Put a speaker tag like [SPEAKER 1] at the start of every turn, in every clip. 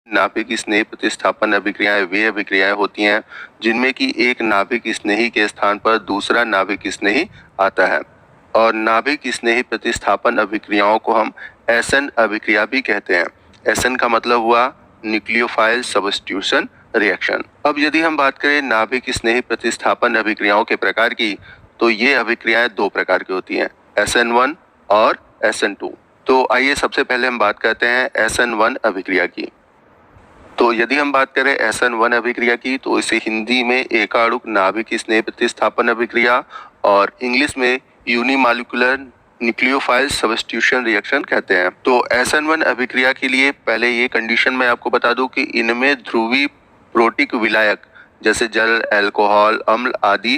[SPEAKER 1] नाभिक स्नेही प्रतिस्थापन अभिक्रियाएं वे अभिक्रियाएं होती हैं जिनमें कि एक नाभिक स्नेही के स्थान पर दूसरा नाभिक स्नेही आता है, और नाभिक स्नेही प्रतिस्थापन अभिक्रियाओं को हम एसन अभिक्रिया भी कहते हैं। एसन का मतलब हुआ न्यूक्लियोफाइल सब्स्टिट्यूशन रिएक्शन। अब यदि हम बात करें नाभिक स्नेही प्रतिस्थापन अभिक्रियाओं के प्रकार की, तो ये अभिक्रियाएं दो प्रकार की होती हैं, SN1 और SN2। तो आइए सबसे पहले हम बात करते हैं SN1 अभिक्रिया की। तो यदि हम बात करें SN1 अभिक्रिया की, तो इसे हिंदी में एकाणुक नाभिक स्नेह प्रतिस्थापन अभिक्रिया और इंग्लिश में यूनिमॉलिक्यूलर न्यूक्लियोफाइल सब्स्टिट्यूशन रिएक्शन कहते हैं। तो SN1 अभिक्रिया के लिए पहले ये कंडीशन मैं आपको बता दूं कि इनमें ध्रुवीय प्रोटिक विलायक जैसे जल, अल्कोहल, अम्ल आदि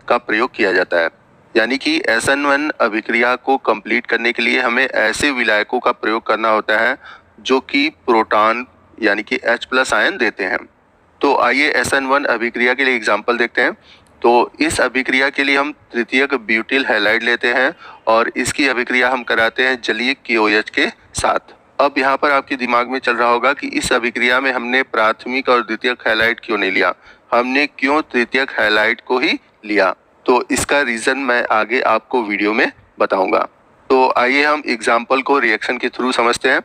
[SPEAKER 1] का प्रयोग किया जाता है। यानी कि SN1 अभिक्रिया को कंप्लीट करने के लिए हमें ऐसे विलायकों का प्रयोग करना होता है जो कि प्रोटॉन यानी कि H+ आयन देते हैं। तो आइए SN1 अभिक्रिया के लिए एग्जाम्पल देखते हैं। तो इस अभिक्रिया के लिए हम तृतीयक ब्यूटिल हैलाइड लेते हैं और इसकी अभिक्रिया हम कराते हैं जलीय KOH के साथ। अब यहाँ पर आपके दिमाग में चल रहा होगा कि इस अभिक्रिया में हमने प्राथमिक और द्वितीयक हैलाइड क्यों नहीं लिया, हमने क्यों तृतीयक हैलाइड को ही लिया। तो इसका रीजन मैं आगे आपको वीडियो में बताऊंगा। तो आइए हम एग्जाम्पल को रिएक्शन के थ्रू समझते हैं।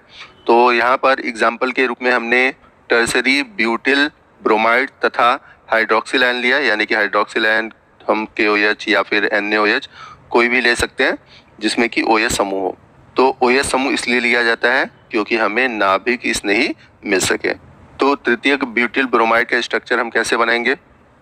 [SPEAKER 1] तो यहाँ पर एग्जाम्पल के रूप में हमने टर्सरी ब्यूटिल ब्रोमाइड तथा हाइड्रोक्सिल आयन लिया, यानी कि हाइड्रोक्सिल आयन हम KOH या फिर NaOH कोई भी ले सकते हैं जिसमें कि OH समूह हो। तो OH समूह इसलिए लिया जाता है क्योंकि हमें नाभिक स्नेही मिल सके। तो तृतीयक ब्यूटिल ब्रोमाइड का स्ट्रक्चर हम कैसे बनाएंगे,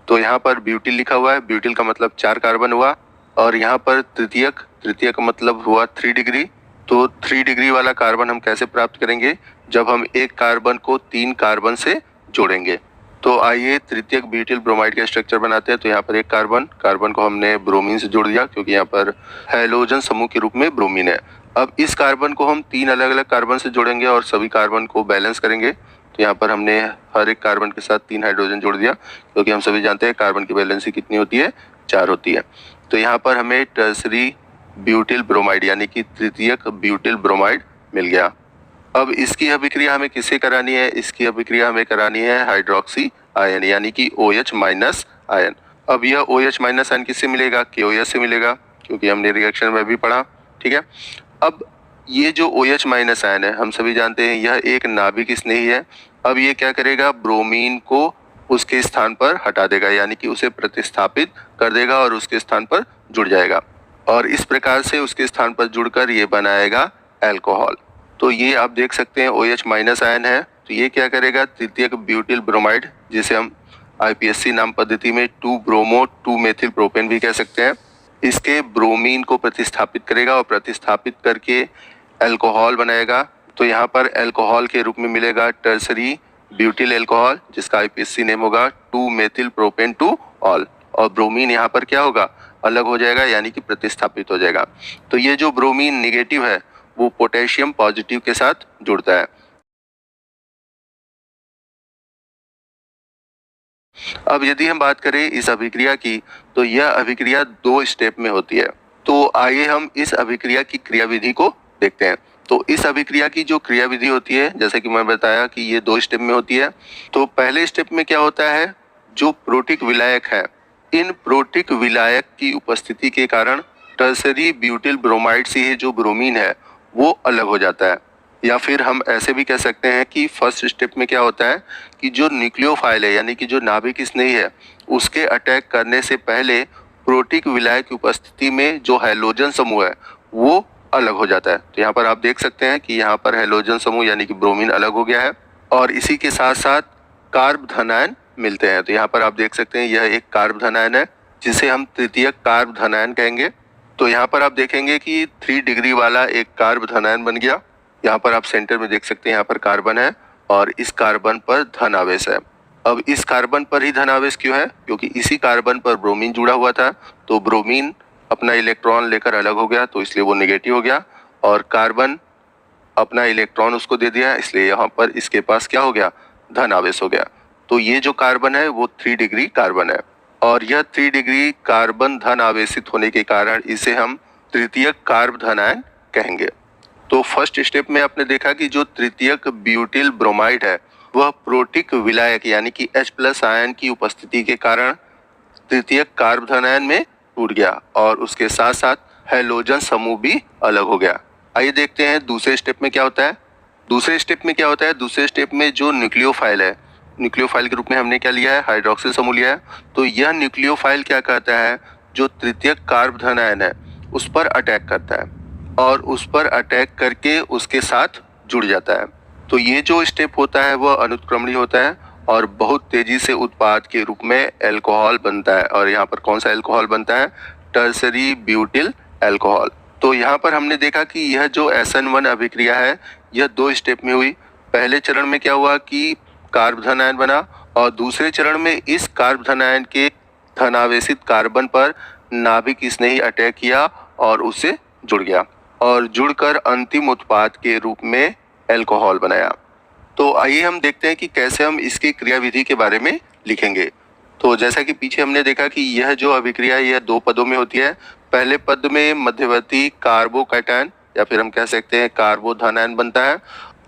[SPEAKER 1] तो यहाँ पर ब्यूटिल लिखा हुआ है, ब्यूटिल का मतलब 4 कार्बन हुआ, और यहाँ पर तृतीयक का मतलब हुआ 3 डिग्री। तो 3 डिग्री वाला कार्बन हम कैसे प्राप्त करेंगे, जब हम एक कार्बन को 3 कार्बन से जोड़ेंगे। तो आइए तृतीयक ब्यूटिल ब्रोमाइड का स्ट्रक्चर बनाते हैं। तो यहाँ पर एक कार्बन को हमने ब्रोमीन से जोड़ दिया क्योंकि यहाँ पर हैलोजन समूह के रूप में ब्रोमीन है। अब इस कार्बन को हम 3 अलग अलग कार्बन से जोड़ेंगे और सभी कार्बन को बैलेंस करेंगे। तो यहाँ पर हमने हर एक कार्बन के साथ 3 हाइड्रोजन जोड़ दिया क्योंकि हम सभी जानते हैं कार्बन की वैलेंसी कितनी होती है, 4 होती है। तो यहाँ पर हमें टर्सरी ब्यूटिल ब्रोमाइड यानी कि तृतीयक ब्यूटिल ब्रोमाइड मिल गया। अब इसकी अभिक्रिया हमें किससे करानी है, इसकी अभिक्रिया हमें करानी है हाइड्रोक्सी आयन यानी कि OH- आयन। अब यह OH- आयन किससे मिलेगा, KOH से मिलेगा क्योंकि हमने रिएक्शन में भी पढ़ा। ठीक है, अब ये जो OH- आयन है हम सभी जानते हैं यह एक नाभिक स्नेही है। अब ये क्या करेगा, ब्रोमीन को उसके स्थान पर हटा देगा यानी कि उसे प्रतिस्थापित कर देगा और उसके स्थान पर जुड़ जाएगा, और इस प्रकार से उसके स्थान पर जुड़कर ये बनाएगा अल्कोहल। तो ये आप देख सकते हैं OH- आयन है। तो ये क्या करेगा, तृतीयक ब्यूटिल ब्रोमाइड जिसे हम IPSC नाम पद्धति में 2-ब्रोमो 2-मेथिल प्रोपेन भी कह सकते हैं, इसके ब्रोमीन को प्रतिस्थापित करेगा और प्रतिस्थापित करके अल्कोहल बनाएगा। तो यहाँ पर अल्कोहल के रूप में मिलेगा टर्सरी ब्यूटिल अल्कोहल जिसका IPSC नेम होगा 2-मेथिल प्रोपेन 2-ऑल, और ब्रोमीन यहाँ पर क्या होगा, अलग हो जाएगा यानी कि प्रतिस्थापित हो जाएगा। तो ये जो ब्रोमीन निगेटिव है वो पोटेशियम पॉजिटिव के साथ जुड़ता है। अब यदि हम बात करें इस अभिक्रिया की, तो यह अभिक्रिया 2 स्टेप में होती है। तो आइए हम इस अभिक्रिया की क्रियाविधि को देखते हैं। तो इस अभिक्रिया की जो क्रियाविधि होती है, जैसे कि मैं बताया कि ये 2 स्टेप में होती है। तो पहले स्टेप में क्या होता है, जो प्रोटिक विलायक है, इन प्रोटिक विलायक की उपस्थिति के कारण टर्सरी ब्यूटिल ब्रोमाइड से ही जो ब्रोमीन है वो अलग हो जाता है। या फिर हम ऐसे भी कह सकते हैं कि फर्स्ट स्टेप में क्या होता है कि जो न्यूक्लियोफाइल है यानी कि जो नाभिक स्नेही है उसके अटैक करने से पहले प्रोटिक विलायक की उपस्थिति में जो हैलोजन समूह है वो अलग हो जाता है। तो यहाँ पर आप देख सकते हैं कि यहाँ पर हैलोजन समूह यानी कि ब्रोमीन अलग हो गया है, और इसी के साथ साथ कार्ब धनायन मिलते हैं। तो यहाँ पर आप देख सकते हैं यह एक कार्ब धनायन है जिसे हम तृतीयक कार्ब धनायन कहेंगे। तो यहाँ पर आप देखेंगे कि 3 डिग्री वाला एक कार्ब धनायन बन गया। यहाँ पर आप सेंटर में देख सकते हैं यहाँ पर कार्बन है और इस कार्बन पर धन आवेश है। अब इस कार्बन पर ही धन आवेश क्यों है, क्योंकि इसी कार्बन पर ब्रोमीन जुड़ा हुआ था। तो ब्रोमीन अपना इलेक्ट्रॉन लेकर अलग हो गया तो इसलिए वो नेगेटिव हो गया, और कार्बन अपना इलेक्ट्रॉन उसको दे दिया इसलिए यहाँ पर इसके पास क्या हो गया, धन आवेश हो गया। तो ये जो कार्बन है वो 3 डिग्री कार्बन है, और यह 3 डिग्री कार्बन धन आवेशित होने के कारण इसे हम तृतीयक कार्ब धनायन कहेंगे। तो फर्स्ट स्टेप में आपने देखा कि जो तृतीयक ब्यूटिल ब्रोमाइड है वह प्रोटिक विलायक यानी कि H+ आयन की उपस्थिति के कारण तृतीयक कार्ब धन आयन में टूट गया और उसके साथ साथ हैलोजन समूह भी अलग हो गया। आइए देखते हैं दूसरे स्टेप में क्या होता है। दूसरे स्टेप में जो न्यूक्लियोफाइल है, न्यूक्लियोफाइल के रूप में हमने क्या लिया है, हाइड्रोक्सिल समूह लिया है। तो यह न्यूक्लियोफाइल क्या करता है, जो तृतीयक कार्ब धन आयन है उस पर अटैक करता है और उस पर अटैक करके उसके साथ जुड़ जाता है। तो ये जो स्टेप होता है वह अनुत्क्रमणीय होता है और बहुत तेजी से उत्पाद के रूप में अल्कोहल बनता है। और यहाँ पर कौन सा अल्कोहल बनता है, टर्सरी ब्यूटिल अल्कोहल। तो यहाँ पर हमने देखा कि यह जो SN1 अभिक्रिया है यह 2 स्टेप में हुई। पहले चरण में क्या हुआ कि कार्ब धन आयन बना और दूसरे चरण में इस कार्ब धन आयन के धनावेशित कार्बन पर नाभिक स्नेही अटैक किया और उससे जुड़ गया और जुड़कर अंतिम उत्पाद के रूप में अल्कोहल बनाया। तो आइए हम देखते हैं कि कैसे हम इसकी क्रियाविधि के बारे में लिखेंगे। तो जैसा कि पीछे हमने देखा कि यह जो अभिक्रिया है यह 2 पदों में होती है। पहले पद में मध्यवर्ती कार्बोकैटायन या फिर हम कह सकते हैं कार्बो धन आयन बनता है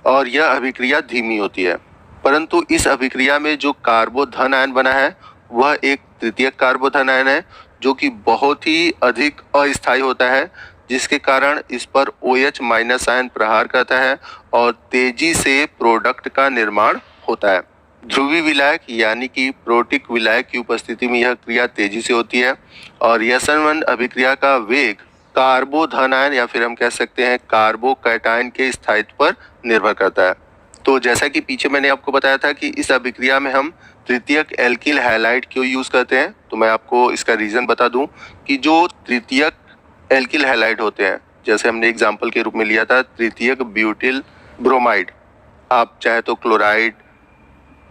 [SPEAKER 1] और यह अभिक्रिया धीमी होती है। परंतु इस अभिक्रिया में जो कार्बो धन आयन बना है वह एक तृतीयक कार्बो धन आयन है जो कि बहुत ही अधिक अस्थायी होता है, जिसके कारण इस पर OH- आयन प्रहार करता है और तेजी से प्रोडक्ट का निर्माण होता है। ध्रुवी विलायक यानी कि प्रोटिक विलायक की उपस्थिति में यह क्रिया तेजी से होती है और SN1 अभिक्रिया का वेग कार्बो धन आयन या फिर हम कह सकते हैं कार्बोकैटायन के स्थायित्व पर निर्भर करता है। तो जैसा कि पीछे मैंने आपको बताया था कि इस अभिक्रिया में हम तृतीयक एल्किल हैलाइड क्यों यूज करते हैं, तो मैं आपको इसका रीजन बता दूं कि जो तृतीयक एल्किल हैलाइड होते हैं, जैसे हमने एग्जाम्पल के रूप में लिया था तृतीयक ब्यूटिल ब्रोमाइड, आप चाहे तो क्लोराइड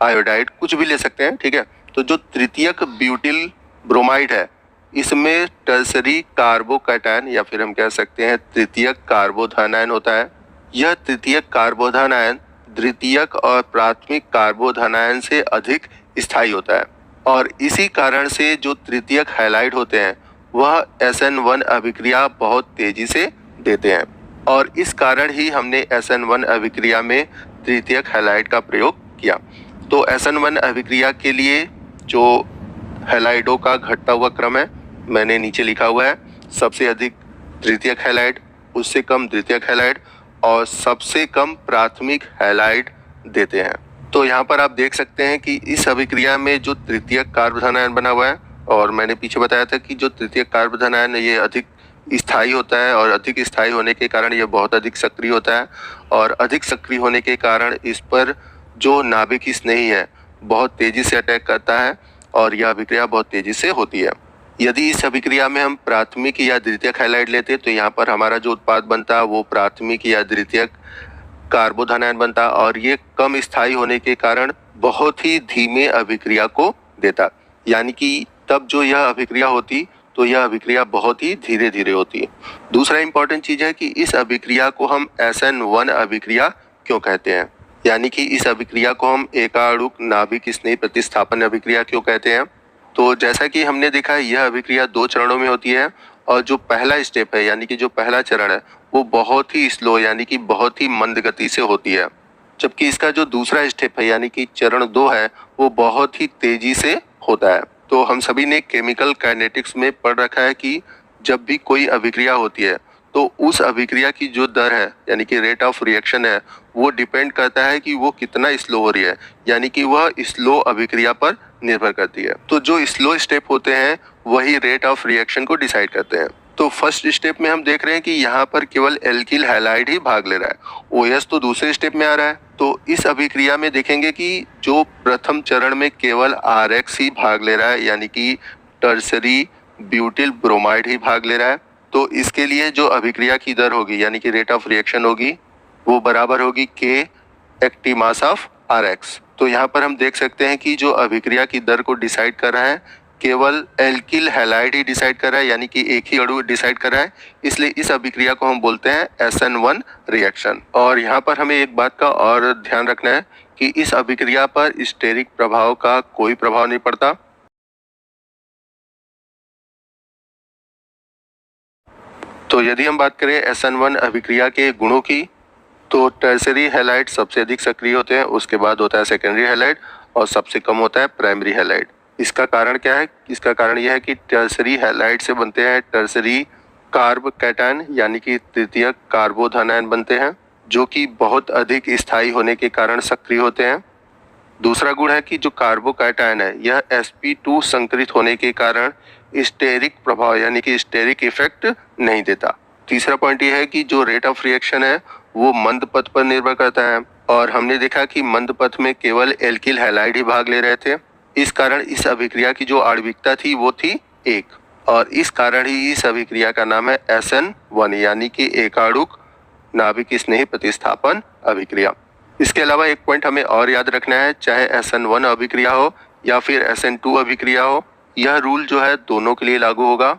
[SPEAKER 1] आयोडाइड कुछ भी ले सकते हैं, ठीक है। तो जो तृतीयक ब्यूटिल ब्रोमाइड है इसमें टर्सरी कार्बोकैटायन या फिर हम कह सकते हैं तृतीयक कार्बोधन आयन होता है। यह तृतीयक कार्बोधन आयन द्वितीयक और प्राथमिक कार्बोधन आयन से अधिक स्थायी होता है और इसी कारण से जो तृतीयक हैलाइड होते हैं वह SN1 अभिक्रिया बहुत तेजी से देते हैं और इस कारण ही हमने SN1 अभिक्रिया में तृतीयक हैलाइड का प्रयोग किया। तो SN1 अभिक्रिया के लिए जो हैलाइडों का घटता हुआ क्रम है मैंने नीचे लिखा हुआ है। सबसे अधिक तृतीयक हैलाइड, उससे कम द्वितीयक हैलाइड और सबसे कम प्राथमिक हैलाइड देते हैं। तो यहाँ पर आप देख सकते हैं कि इस अभिक्रिया में जो तृतीयक कार्बोधन आयन बना हुआ है और मैंने पीछे बताया था कि जो तृतीयक कार्बोधन आयन ये अधिक स्थायी होता है और अधिक स्थायी होने के कारण ये बहुत अधिक सक्रिय होता है और अधिक सक्रिय होने के कारण इस पर जो नाभिक स्नेही है बहुत तेजी से अटैक करता है और यह अभिक्रिया बहुत तेजी से होती है। यदि इस अभिक्रिया में हम प्राथमिक या द्वितीयक हैलाइड लेते तो यहाँ पर हमारा जो उत्पाद बनता वो प्राथमिक या द्वितीयक कार्बोधन आयन बनता और ये कम स्थायी होने के कारण बहुत ही धीमे अभिक्रिया को देता, यानी कि तब जो यह अभिक्रिया होती तो यह अभिक्रिया बहुत ही धीरे धीरे होती है। दूसरा इंपॉर्टेंट चीज है कि इस अभिक्रिया को हम SN1 अभिक्रिया क्यों कहते हैं, यानी कि इस अभिक्रिया को हम एकाणुक नाभिक स्नेही प्रतिस्थापन अभिक्रिया क्यों कहते हैं। तो जैसा कि हमने देखा यह अभिक्रिया 2 चरणों में होती है और जो पहला स्टेप है यानी कि जो पहला चरण है वो बहुत ही स्लो यानी कि बहुत ही मंद गति से होती है, जबकि इसका जो दूसरा स्टेप है यानी कि चरण 2 है वो बहुत ही तेजी से होता है। तो हम सभी ने केमिकल काइनेटिक्स में पढ़ रखा है कि जब भी कोई अभिक्रिया होती है तो उस अभिक्रिया की जो दर है यानी कि रेट ऑफ रिएक्शन है वो डिपेंड करता है कि वो कितना स्लो हो रही है, यानी कि वह स्लो अभिक्रिया पर निर्भर करती है। तो जो स्लो स्टेप होते हैं वही रेट ऑफ रिएक्शन को डिसाइड करते हैं। तो फर्स्ट स्टेप में हम देख रहे हैं कि यहाँ पर केवल एल्किल हैलाइड ही भाग ले रहा है, OH तो दूसरे स्टेप में आ रहा है। तो इस अभिक्रिया में देखेंगे कि जो प्रथम चरण में केवल RX ही भाग ले रहा है यानी कि टर्सरी ब्यूटिल ब्रोमाइड ही भाग ले रहा है। तो इसके लिए जो अभिक्रिया की दर होगी यानी कि रेट ऑफ रिएक्शन होगी वो बराबर होगी K active mass of RX। तो यहाँ पर हम देख सकते हैं कि जो अभिक्रिया की दर को डिसाइड कर रहा है केवल एल्किल हैलाइड ही डिसाइड कर रहा है, यानी कि एक ही अणु डिसाइड कर रहा है, इसलिए इस अभिक्रिया को हम बोलते हैं SN1 रिएक्शन। और यहाँ पर हमें एक बात का और ध्यान रखना है कि इस अभिक्रिया पर स्टेरिक प्रभाव का कोई प्रभाव नहीं पड़ता। तो यदि हम बात करें SN1 अभिक्रिया के गुणों की तो टर्सरी हैलाइड सबसे अधिक सक्रिय होते हैं, उसके बाद होता है सेकेंडरी हैलाइड और सबसे कम होता है प्राइमरी हैलाइड। इसका कारण क्या है? इसका कारण यह है कि टर्सरी हैलाइड से बनते हैं टर्सरी कार्ब कैटायन यानी कि तृतीयक कार्बोधनायन बनते हैं, जो कि बहुत अधिक स्थायी होने के कारण सक्रिय होते हैं। दूसरा गुण है कि जो कार्बोकैटायन है यह sp2 संकरित होने के कारण स्टेरिक प्रभाव यानी कि स्टेरिक इफेक्ट नहीं देता। तीसरा पॉइंट यह है कि जो रेट ऑफ रिएक्शन है वो मंद पथ पर निर्भर करता है और हमने देखा कि मंद पथ में केवल एल्किल हैलाइड ही भाग ले रहे थे। इस कारण इस अभिक्रिया की जो आणविकता थी वो थी 1 और इस कारण ही इस अभिक्रिया का नाम है SN1 यानी कि एकाणुक नाभिक स्नेही प्रतिस्थापन अभिक्रिया। इसके अलावा एक पॉइंट हमें और याद रखना है, चाहे SN1 अभिक्रिया हो या फिर SN2 अभिक्रिया हो, यह रूल जो है दोनों के लिए लागू होगा।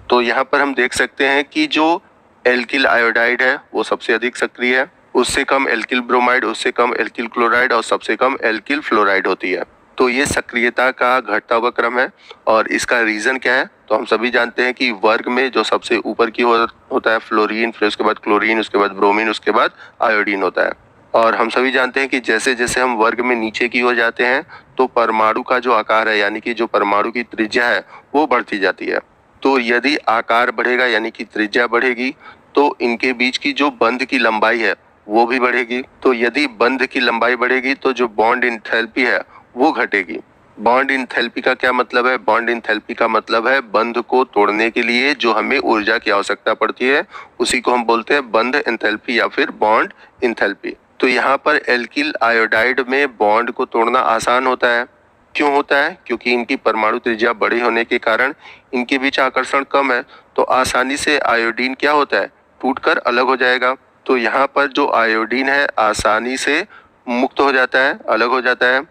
[SPEAKER 1] तो यहाँ पर हम देख सकते हैं कि जो एल्किल आयोडाइड है वो सबसे अधिक सक्रिय है, उससे कम एल्किल ब्रोमाइड, उससे कम एल्किल क्लोराइड और सबसे कम एल्किल फ्लोराइड होती है। तो ये सक्रियता का घटता हुआ क्रम है और इसका रीजन क्या है? तो हम सभी जानते हैं कि वर्ग में जो सबसे ऊपर की ओर होता है फ्लोरीन, फिर उसके बाद क्लोरीन, उसके बाद ब्रोमीन, उसके बाद आयोडीन होता है। और हम सभी जानते हैं कि जैसे जैसे हम वर्ग में नीचे की ओर जाते हैं तो परमाणु का जो आकार है यानी कि जो परमाणु की त्रिज्या है वो बढ़ती जाती है। तो यदि आकार बढ़ेगा यानी कि त्रिज्या बढ़ेगी तो इनके बीच की जो बंध की लंबाई है वो भी बढ़ेगी। तो यदि बंध की लंबाई बढ़ेगी तो जो बॉन्ड इंथैल्पी है वो घटेगी। बॉन्ड इंथैल्पी का क्या मतलब है? बॉन्ड इंथैल्पी का मतलब है बंध को तोड़ने के लिए जो हमें ऊर्जा की आवश्यकता पड़ती है उसी को हम बोलते हैं बंध इंथैल्पी या फिर बॉन्ड इंथैल्पी। तो यहाँ पर एल्किल आयोडाइड में बॉन्ड को तोड़ना आसान होता है। क्यों होता है? क्योंकि इनकी परमाणु त्रिज्या बड़ी होने के कारण इनके बीच आकर्षण कम है, तो आसानी से आयोडीन क्या होता है? टूटकर अलग हो जाएगा। तो यहाँ पर जो आयोडीन है आसानी से मुक्त हो जाता है, अलग हो जाता है।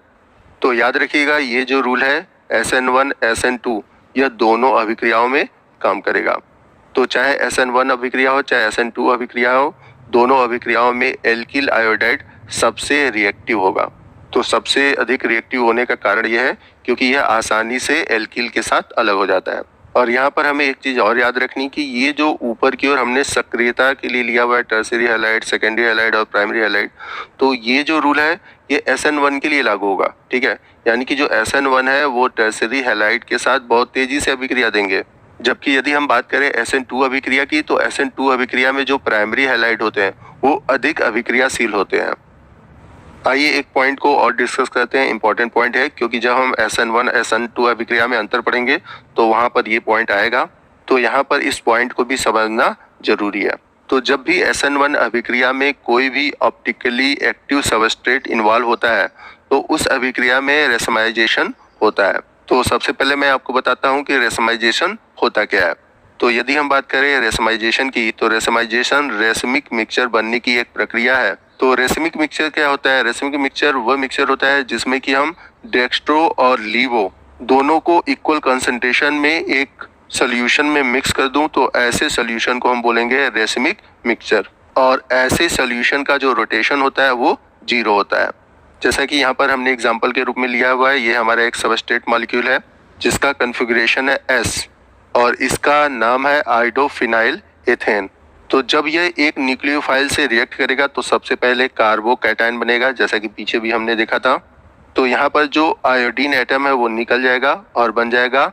[SPEAKER 1] तो याद रखिएगा ये जो रूल है SN1 SN2 यह दोनों अभिक्रियाओं में काम करेगा। तो चाहे SN1 अभिक्रिया हो चाहे SN2 अभिक्रिया हो, दोनों अभिक्रियाओं में एल्किल आयोडाइड सबसे रिएक्टिव होगा। तो सबसे अधिक रिएक्टिव होने का कारण यह है क्योंकि यह आसानी से एल्किल के साथ अलग हो जाता है। और यहाँ पर हमें एक चीज और याद रखनी कि ये जो ऊपर की ओर हमने सक्रियता के लिए लिया हुआ है टर्सरी हैलाइड, सेकेंडरी हैलाइड और प्राइमरी हैलाइड, तो ये जो रूल है ये SN1 के लिए लागू होगा, ठीक है। यानी कि जो SN1 है वो टर्सरी हैलाइड के साथ बहुत तेजी से अभिक्रिया देंगे, जबकि यदि हम बात करें SN2 अभिक्रिया की तो SN2 अभिक्रिया में जो प्राइमरी हैलाइड होते हैं वो अधिक अभिक्रियाशील होते हैं। आइए एक पॉइंट को और डिस्कस करते हैं, इंपॉर्टेंट पॉइंट है क्योंकि जब हम SN1 SN2 अभिक्रिया में अंतर पढ़ेंगे तो वहां पर ये पॉइंट आएगा। तो यहाँ पर इस पॉइंट को भी समझना जरूरी है। तो जब भी SN1 अभिक्रिया में कोई भी ऑप्टिकली एक्टिव सबस्ट्रेट इन्वॉल्व होता है तो उस अभिक्रिया में रेसमाइजेशन होता है। तो सबसे पहले मैं आपको बताता हूँ कि रेसमाइजेशन होता क्या है। तो यदि हम बात करें रेसमाइजेशन की तो रेसमाइजेशन रेशमिक मिक्सचर बनने की एक प्रक्रिया है। तो रेशमिक मिक्सचर क्या होता है? रेशमिक मिक्सचर वह मिक्सचर होता है जिसमें कि हम डेक्स्ट्रो और लीवो दोनों को इक्वल कंसंट्रेशन में एक सोल्यूशन में मिक्स कर दूं तो ऐसे सोल्यूशन को हम बोलेंगे रेशमिक मिक्सचर। और ऐसे सोल्यूशन का जो रोटेशन होता है वो 0 होता है। जैसा कि यहाँ पर हमने एग्जाम्पल के रूप में लिया हुआ है, ये हमारा एक सबस्ट्रेट मॉलिक्यूल है जिसका कन्फिगरेशन है S और इसका नाम है आइडोफिनाइल एथेन। तो जब यह एक न्यूक्लियोफाइल से रिएक्ट करेगा तो सबसे पहले कार्बोकैटायन बनेगा, जैसा कि पीछे भी हमने देखा था। तो यहाँ पर जो आयोडीन एटम है वो निकल जाएगा और बन जाएगा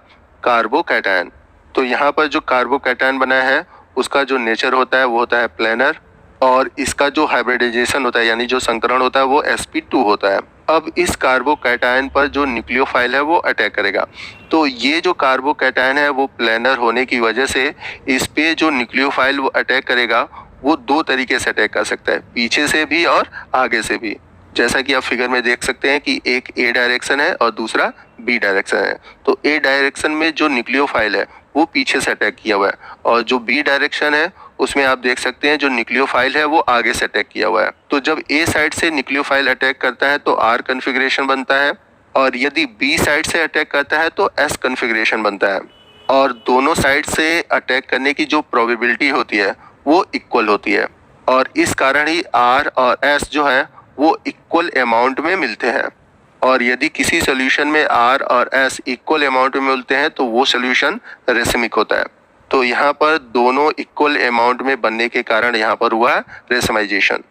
[SPEAKER 1] कार्बोकैटायन। तो यहाँ पर जो कार्बोकैटायन बना है उसका जो नेचर होता है वो होता है प्लेनर और इसका जो हाइब्रिडाइजेशन होता है यानी जो संकरण होता है वो sp2 होता है। अब इस कार्बोकैटायन पर जो न्यूक्लियोफाइल है वो अटैक करेगा। तो ये जो कार्बोकैटायन है वो प्लेनर होने की वजह से इस पे जो न्यूक्लियोफाइल वो अटैक करेगा वो 2 तरीके से अटैक कर सकता है, पीछे से भी और आगे से भी। जैसा कि आप फिगर में देख सकते हैं कि एक A डायरेक्शन है और दूसरा B डायरेक्शन है। तो A डायरेक्शन में जो न्यूक्लियोफाइल है वो पीछे से अटैक किया हुआ है और जो B डायरेक्शन है उसमें आप देख सकते हैं जो न्यूक्लियोफाइल है वो आगे से अटैक किया हुआ है। तो जब A साइड से न्यूक्लियोफाइल अटैक करता है तो R कन्फिग्रेशन बनता है और यदि B साइड से अटैक करता है तो S कन्फिग्रेशन बनता है। और दोनों साइड से अटैक करने की जो प्रोबेबिलिटी होती है वो इक्वल होती है और इस कारण ही R और S जो है वो इक्वल अमाउंट में मिलते हैं। और यदि किसी सोल्यूशन में R और S इक्वल अमाउंट में मिलते हैं तो वो सोल्यूशन रेशमिक होता है। तो यहाँ पर दोनों इक्वल अमाउंट में बनने के कारण यहाँ पर हुआ रेशमाइजेशन।